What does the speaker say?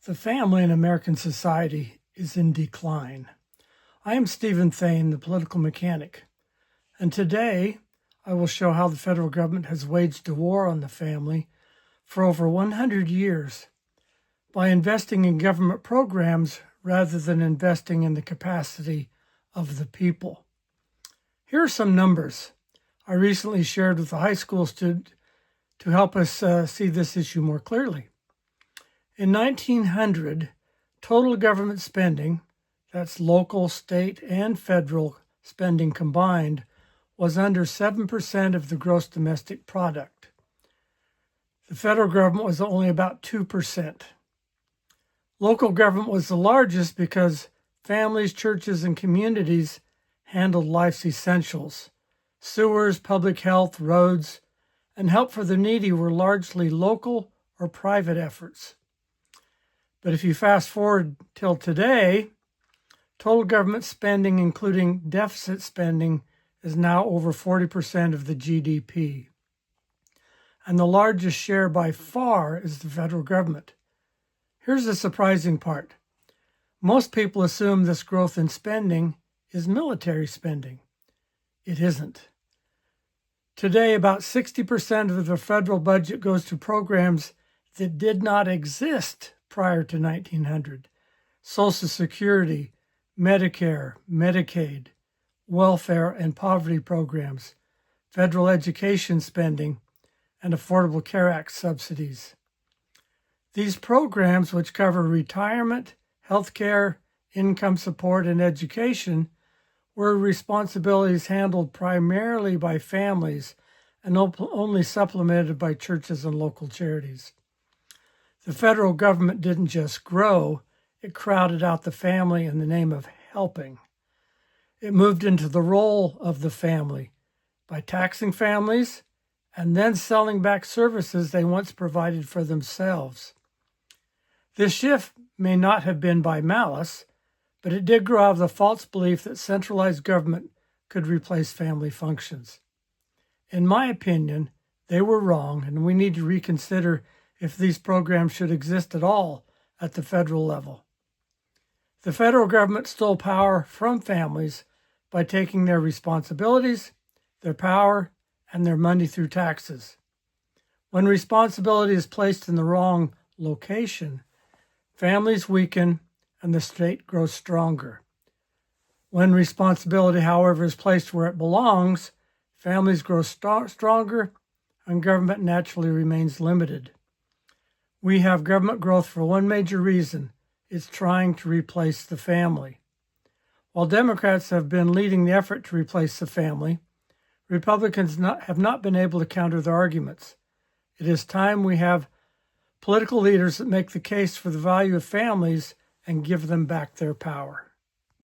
The family in American society is in decline. I am Stephen Thane, the political mechanic, and today I will show how the federal government has waged a war on the family for over 100 years by investing in government programs rather than investing in the capacity of the people. Here are some numbers I recently shared with a high school student to help us see this issue more clearly. In 1900, total government spending, that's local, state, and federal spending combined, was under 7% of the gross domestic product. The federal government was only about 2%. Local government was the largest because families, churches, and communities handled life's essentials. Sewers, public health, roads, and help for the needy were largely local or private efforts. But if you fast forward till today, total government spending, including deficit spending, is now over 40% of the GDP. And the largest share by far is the federal government. Here's the surprising part. Most people assume this growth in spending is military spending. It isn't. Today, about 60% of the federal budget goes to programs that did not exist prior to 1900. Social Security, Medicare, Medicaid, welfare and poverty programs, federal education spending, and Affordable Care Act subsidies. These programs, which cover retirement, health care, income support, and education, were responsibilities handled primarily by families and only supplemented by churches and local charities. The federal government didn't just grow, it crowded out the family in the name of helping. It moved into the role of the family by taxing families and then selling back services they once provided for themselves. This shift may not have been by malice, but it did grow out of the false belief that centralized government could replace family functions. In my opinion, they were wrong, and we need to reconsider if these programs should exist at all at the federal level. The federal government stole power from families by taking their responsibilities, their power, and their money through taxes. When responsibility is placed in the wrong location, families weaken and the state grows stronger. When responsibility, however, is placed where it belongs, families grow stronger and government naturally remains limited. We have government growth for one major reason. It's trying to replace the family. While Democrats have been leading the effort to replace the family, Republicans have not been able to counter their arguments. It is time we have political leaders that make the case for the value of families and give them back their power.